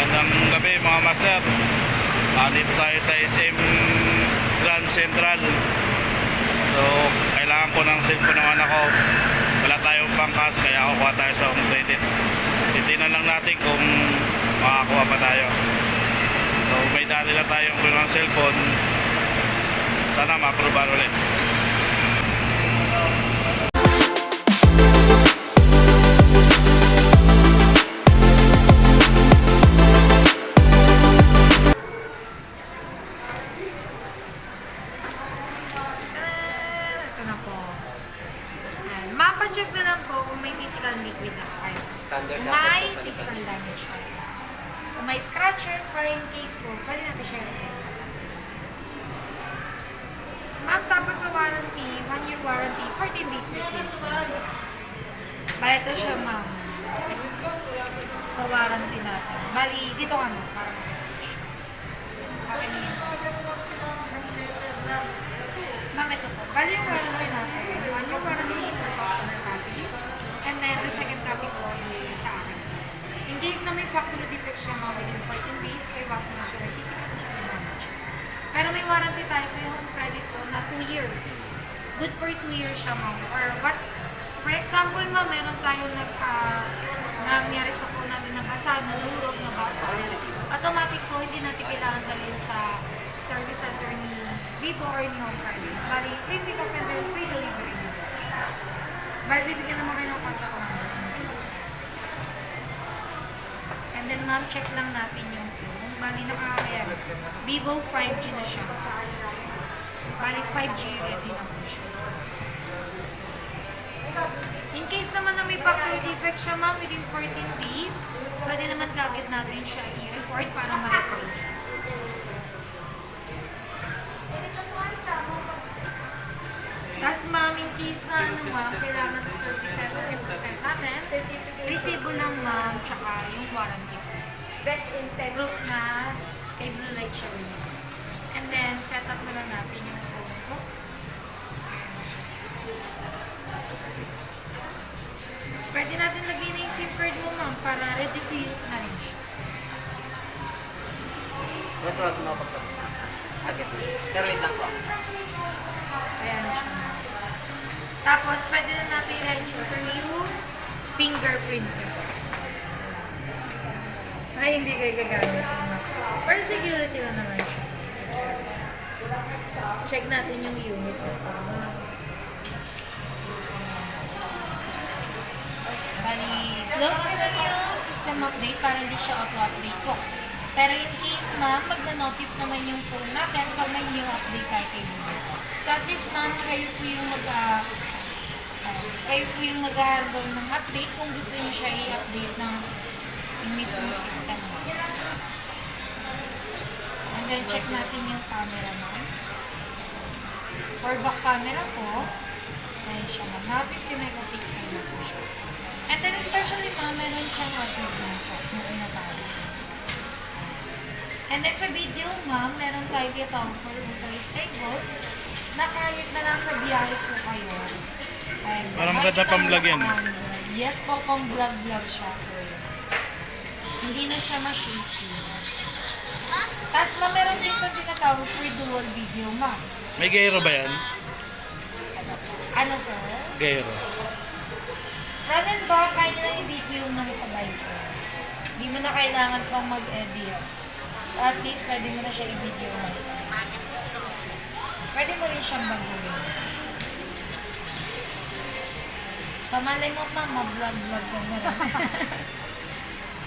Magandang gabi mga master. Dito tayo sa SM Grand Central. So, kailangan ko ng cellphone ng anak ko. Wala tayong pangkas, kaya kukuha tayo sa home credit. Titignan lang natin kung makakuha pa tayo. So, may dali na tayong ng cellphone. Sana ma-approval ulit. Mapa-check na lang po kung may physical liquid na kayo. Kung may physical damage kayo. Kung may scratches, para in case po, pwede natin siya i-repair. Ma'am, tapos sa warranty, 1-year warranty, 14 days replacement. Bali, ito siya, ma'am. Sa warranty natin. Bali, dito ka mo. Parang okay na yun. Ma'am, ito po. Bali yung warranty natin. 1-year warranty for customer copy. And then, the second copy po is sa akin. In case na may factory defect siya, ma'am, within 14 days, kayo baso na siya ng physical liquid damage. Pero may warranty tayo kayo home credit po na 2 years. Good for 2 years siya, ma'am. Or what? For example, ma'am, meron tayo nangyari sa phone natin ng asa, nalurog, nabasa. Automatic po, hindi natin kailangan dalhin sa service center ni Vivo or ni Home Credit. Bali, free pick up and then free delivery. Bali, bibigyan naman kayo ng contact number. And then, ma'am, check lang natin yung phone. Bali, Vivo 5G na siya. Bali, 5G ready na po siya. In case naman na may factory defect siya, ma'am, within 14 days, pwede naman kagad natin siya i-report para ma-replace. Tapos, ma'am, in case na ma'am, kailangan sa service center i-present natin, resibo lang, ma'am, tsaka yung warranty. Best in proof na kay Blue Light siya rin. And then, set up na lang natin yung phone ko. Pwede natin lagay na yung SIM card mo, ma'am, para ready to use na rin siya. Ito, wag mo pagtapos na. Sakit na. Pero wait lang po. Ayan siya. Tapos, pwede na natin i-register yung fingerprint. Ay, hindi kayo gagamit. For security lang naman siya. Check natin yung unit. Bali, close ko na yung system update para hindi siya auto-update po. Pero in case, ma'am, mag-notif naman yung phone natin pag may new update tayo kay Google. So at least, ma'am, kayo po yung mag-handle ng update kung gusto niyo siya i-update ng mismo system mo. And then, check natin yung camera, ma'am. For back camera po, ayan siya, ma'am. 50 megapixel na po siya. And then, especially, ma'am, meron siyang autism po na pinatawag. And then, sa video, ma'am, meron tayo ditawag for ultra stable na kahit na lang sa biyahe po kayo. Ayan, Parang maganda pang vlog yan. Yes po, pang vlog siya, sir. Hindi na siya ma-shaky. Tapos, ma'am, meron dito tinatawag for dual video, ma'am. May gyro ba yan? Ano, sir? Gyro. Front and back, kaya nyo lang i-video ng sabay, sir. Hindi mo na kailangan pang mag-edit. So, at least, pwede mo na siya i-video na. Pwede mo rin siyang baguhin. So, malay mo, ma'am, ma-vlog-vlog ka na lang.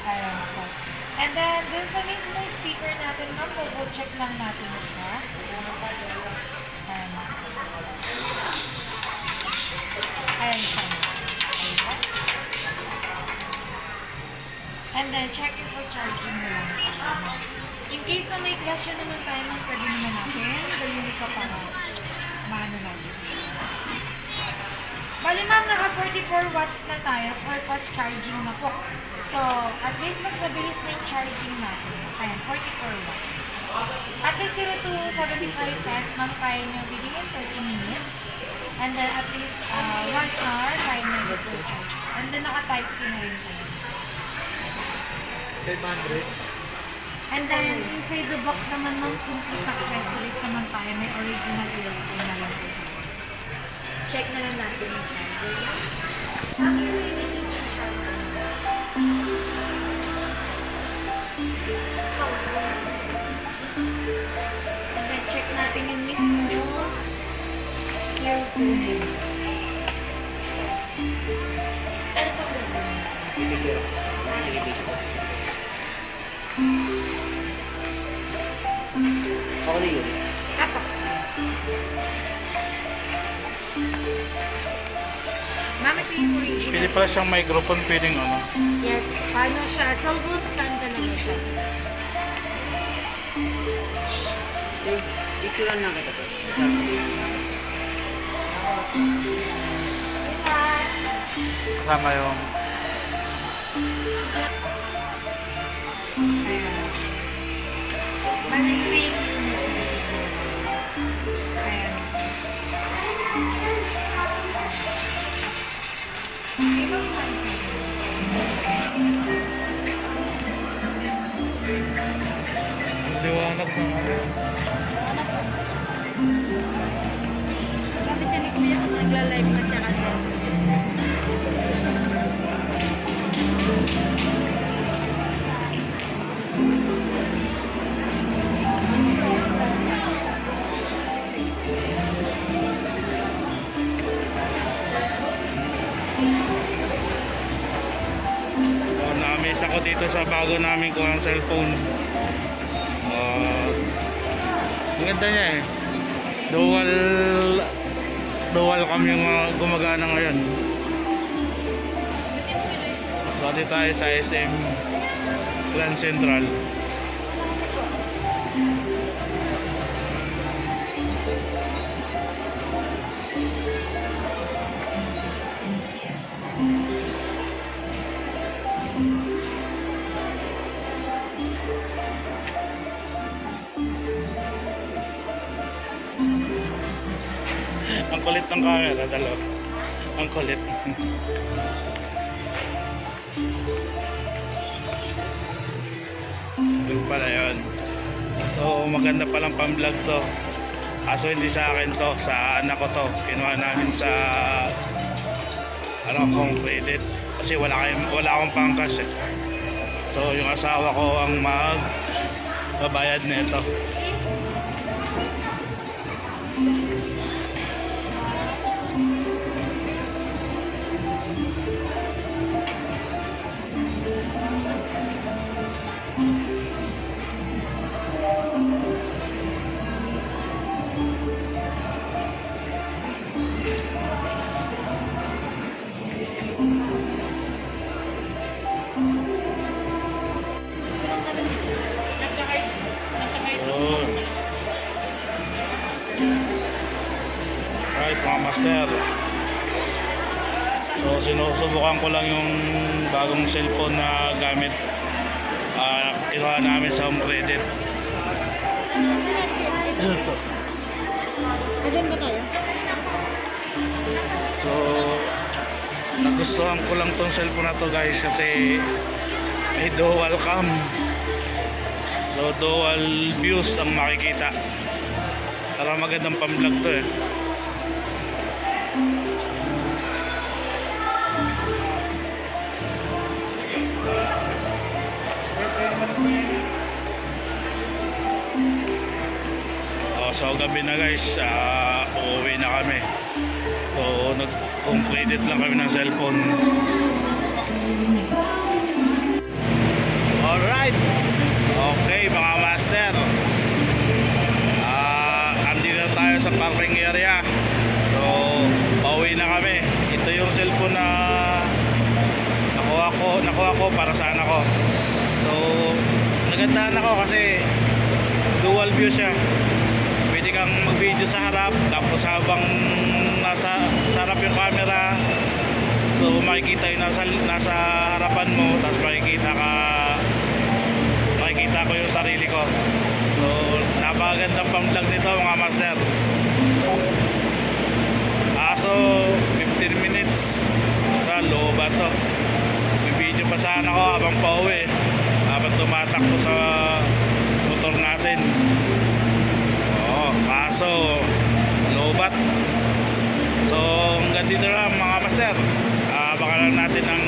Ayan po. And then, dun sa mismo speaker natin, ma'am, check lang natin siya. Ayan. Ayan siya. And then, check it for charging na lang. In case na may question naman tayo, ma'am, pwede naman natin. Dahil ka pa nga. Maano natin. Bali, ma'am, naka 44 watts na tayo for fast charging na po. So, at least mas mabilis na yung charging natin. Ayan, 44 watts. At least 0 to 75%, ma'am, kaya nyo bigyan 30 minutes. And then at least 1 hour, kaya nyo full charge. And then naka-type C na rin po. 500? And then, inside the box naman ng complete accessories naman tayo. May original earphone na lang po. Check na lang natin yung charger. Ang yung charger. And then, check natin yung mismo earphone. Ano pa po? Bibigyan ko. Bibigyan ko. Ako na yun. Apa? Mami, yung original. Pili pala siyang microphone, pwedeng ano. Yes, paano siya? Cellphone stand talaga siya. Sir, picturean lang kita. Kasama yung Ayan. Balik na yung Ayan. Ibang liwanag ng ano. Bakit siya ni Kuya kung nagla-live na siya kasi? So, na-amaze ako dito sa bago namin kuha ng cellphone. Ang ganda niya eh. Dual cam yung gumagana ngayon. So, dito tayo sa SM Grand Central. Ang kulit ng camera, dalawa. Ang kulit. Yun pala yun. So maganda palang pang-vlog to. Kaso hindi sa akin to, sa anak ko to. Kinuha namin sa kong credit. Kasi wala akong pangkas eh. So yung asawa ko ang magbabayad nito. Right mga master. So sinusubukan ko lang yung bagong cellphone na gamit kinuha namin sa home credit. Ito. Ayan ba tayo? So nagustuhan ko lang tong cellphone na to guys kasi may dual cam. So dual views ang makikita. Para magandang pang-vlog to eh. So gabi na guys, uuwi na kami. So nag-completed lang kami ng cellphone. Alright. Okay mga master. Andito na tayo sa parking area. So pauwi na kami. Ito yung cellphone na nakuha ko para sa anak ko. So nagandahan ako kasi dual view siya. Pwede kang mag-video sa harap, tapos habang nasa harap yung camera, so makikita yung nasa harapan mo, tapos makikita ko yung sarili ko. So napakagandang pang-vlog nito mga master. So 15 minutes low ba to? May video pa sana ako habang pauwi, habang tumatakbo sa kaso lobat. So hanggang dito lang mga master. Baka lang natin ang